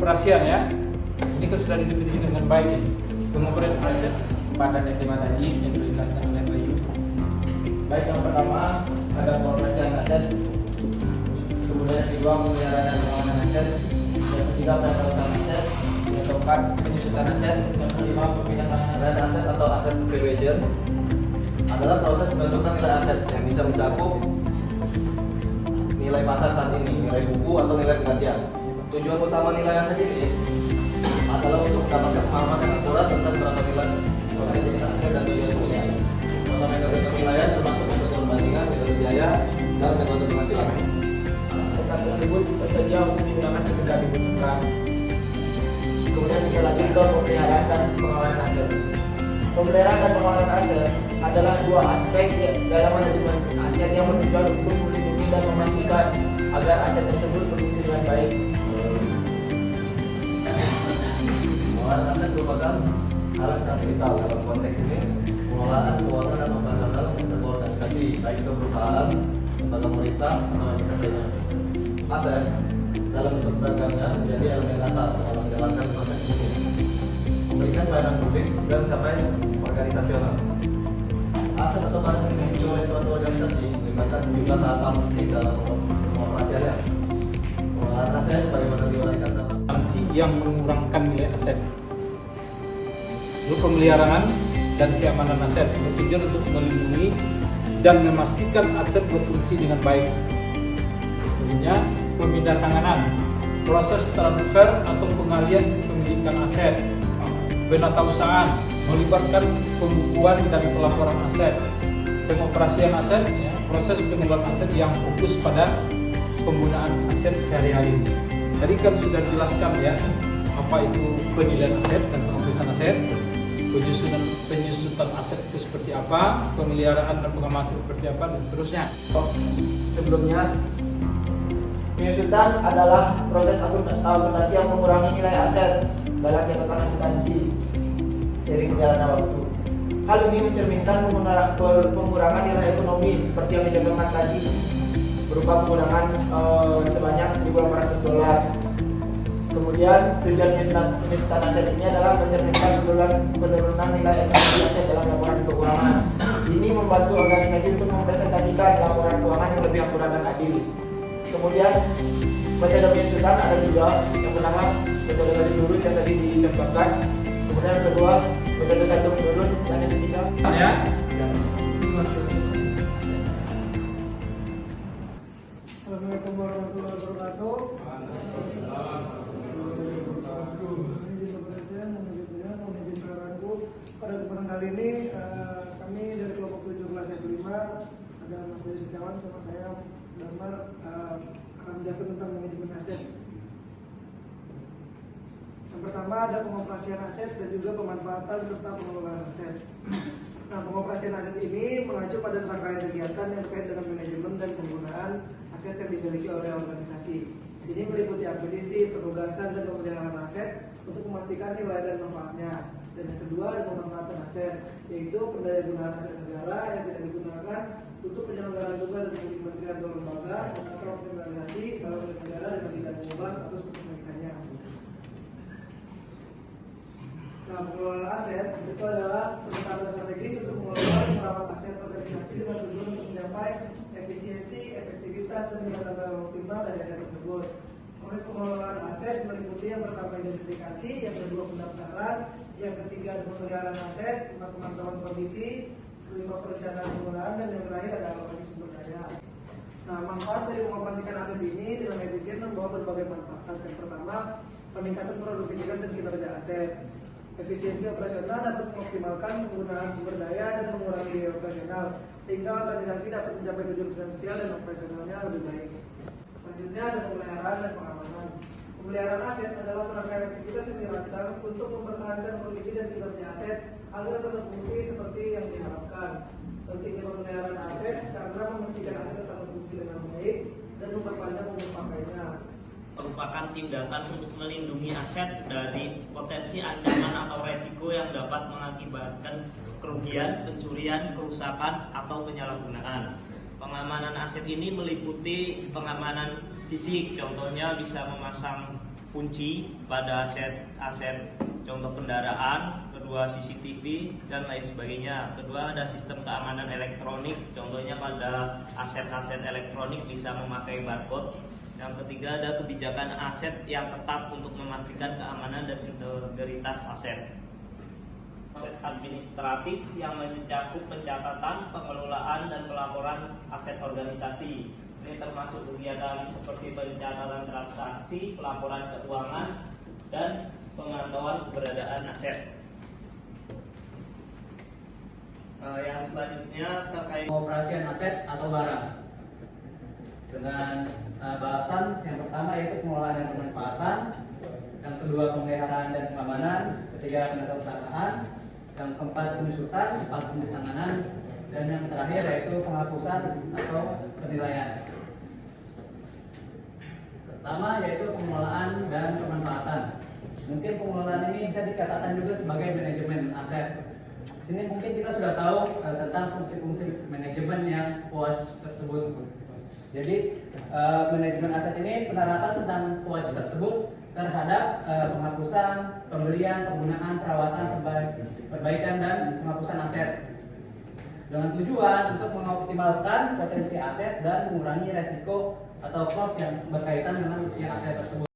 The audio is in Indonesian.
pengoperasian ya. Ini kan sudah didefinisikan dengan baik. Pengoperasian aset pada tema tadi yang dijelaskan oleh Bayu. baik, yang pertama ada pengoperasian aset, kemudian yang kedua pemeliharaan dan pengelolaan aset, yang ketiga pengelolaan aset, yang keempat penyusutan aset, yang kelima pemindahan Aset atau aset valuation adalah proses pembentukan nilai aset yang bisa mencakup nilai pasar saat ini, nilai buku atau nilai penggantian. Tujuan utama nilai aset ini adalah untuk mendapatkan pemahaman yang akurat tentang berapa nilai jenis aset dan tujuan pemilihan. Metode penilaian termasuk metode perbandingan, metode biaya, dan metode penghasilan. aset tersebut tersedia untuk digunakan ketika dibutuhkan. Kemudian kita lanjut ke pemeliharaan dan pengelolaan aset. Pemeliharaan dan pengelolaan aset adalah dua aspek dalam manajemen aset yang bertujuan untuk melindungi dan memastikan agar aset tersebut berfungsi dengan baik. Pengelolaan aset merupakan hal yang sangat vital dalam konteks ini. Pengelolaan keuangan dan operasional sebuah organisasi, baik itu perusahaan, lembaga pemerintah, atau entitas lainnya. Aset dalam bentuk beragamnya menjadi elemen dasar dalam menjalankan proses ini, memberikan pelayanan publik dan capaian organisasional. Aset atau barang yang dimiliki oleh suatu organisasi melibatkan sejumlah tahapan penting dalam pengoperasiannya. Pengelolaan aset bagaimana diuraikan dalam Sanksi yang mengurangkan nilai aset. Lalu pemeliharaan dan keamanan aset bertujuan untuk melindungi dan memastikan aset berfungsi dengan baik. Selanjutnya, pemindahan proses transfer atau pengalian kepemilikan aset. Penatausahaan melibatkan pembukuan dan pelaporan aset. Pengoperasian aset, ya, proses pengelolaan aset yang fokus pada penggunaan aset sehari-hari. Tadi kan sudah dijelaskan ya, apa itu penilaian aset dan pengoperasian aset, penyusutan aset itu seperti apa, pemeliharaan dan pengamanan seperti apa, dan seterusnya. Sebelumnya, Penyusutan adalah proses akuntansi yang mengurangi nilai aset dalam catatan akuntansi seiring berjalannya waktu. Hal ini mencerminkan pengurangan nilai ekonomi seperti yang dicontohkan tadi, berupa pengurangan sebanyak $1.800. Kemudian tujuan penyusutan aset ini adalah mencerminkan penurunan nilai ekonomi aset dalam laporan keuangan. Ini membantu organisasi untuk mempresentasikan laporan keuangan yang lebih akurat dan adil. Kemudian metode penyusutan ada juga, yang pertama metode garis lurus yang tadi dicontohkan, kemudian yang kedua metode satu menurun, dan yang ketiga ya. Assalamualaikum warahmatullahi wabarakatuh. Pada kesempatan kali ini kami dari kelompok 7 kelas F5 ada Mas Bayu Setiawan sama saya Damar akan menjelaskan tentang manajemen aset. Yang pertama ada pengoperasian aset dan juga pemanfaatan serta pengelolaan aset. Nah, pengoperasian aset ini mengacu pada serangkaian kegiatan yang terkait dengan manajemen dan penggunaan aset yang dimiliki oleh organisasi. Ini meliputi akuisisi, penugasan, dan pemeliharaan aset untuk memastikan nilai dan manfaatnya. Dan yang kedua ada pemanfaatan aset, yaitu pendayagunaan aset negara yang tidak digunakan untuk penyelenggaraan tugas dari kementerian atau lembaga atau organisasi dalam negara dan tidak mengubah status kepemilikannya. Nah, pengelolaan aset itu adalah pendekatan strategis untuk mengelola dan merawat aset organisasi dengan tujuan untuk mencapai efisiensi, efektivitas, dan nilai tambah yang optimal dari aset tersebut. Proses pengelolaan aset meliputi yang pertama identifikasi, yang kedua pendaftaran, yang ketiga pemeliharaan aset, pemantauan kondisi, kelima perencanaan penggunaan, dan yang terakhir ada alokasi sumber daya. Nah, manfaat dari mengoperasikan aset ini dengan efisien membawa berbagai manfaat. Yang pertama, peningkatan produktivitas dan kinerja aset. Efisiensi operasional dapat mengoptimalkan penggunaan sumber daya dan mengurangi biaya operasional, sehingga organisasi dapat mencapai tujuan finansial dan operasionalnya lebih baik. Selanjutnya ada pemeliharaan dan pengamanan. Pemeliharaan aset adalah serangkaian aktivitas yang dirancang untuk mempertahankan kondisi dan kinerja aset agar tetap berfungsi seperti yang diharapkan. Pentingnya pemeliharaan aset karena memastikan aset tetap berfungsi dengan baik dan memperpanjang umur pakainya. Merupakan tindakan untuk melindungi aset dari potensi ancaman atau resiko yang dapat mengakibatkan kerugian, pencurian, kerusakan, atau penyalahgunaan. Pengamanan aset ini meliputi pengamanan fisik, contohnya bisa memasang kunci pada aset contoh kendaraan, kedua CCTV dan lain sebagainya. Kedua ada sistem keamanan elektronik, contohnya pada aset-aset elektronik bisa memakai barcode. Yang ketiga ada kebijakan aset yang ketat untuk memastikan keamanan dan integritas aset. Proses administratif yang mencakup pencatatan, pengelolaan dan pelaporan aset organisasi. Ini termasuk kegiatan seperti pencatatan transaksi, pelaporan keuangan, dan pemantauan keberadaan aset. Yang selanjutnya terkait pengoperasian aset atau barang dengan bahasan yang pertama yaitu pengelolaan dan pemanfaatan, yang kedua pemeliharaan dan pengamanan, ketiga penatausahaan, yang keempat penyusutan, empat penanganan, dan yang terakhir yaitu penghapusan atau penilaian. Pertama yaitu pengelolaan dan pemanfaatan. Mungkin pengelolaan ini bisa dikatakan juga sebagai manajemen aset. Sini mungkin kita sudah tahu tentang fungsi-fungsi manajemen yang POAS tersebut. Jadi manajemen aset ini penerapan tentang POAS tersebut terhadap penghapusan, pembelian, penggunaan, perawatan, perbaikan dan penghapusan aset dengan tujuan untuk mengoptimalkan potensi aset dan mengurangi resiko atau cost yang berkaitan dengan usia aset tersebut.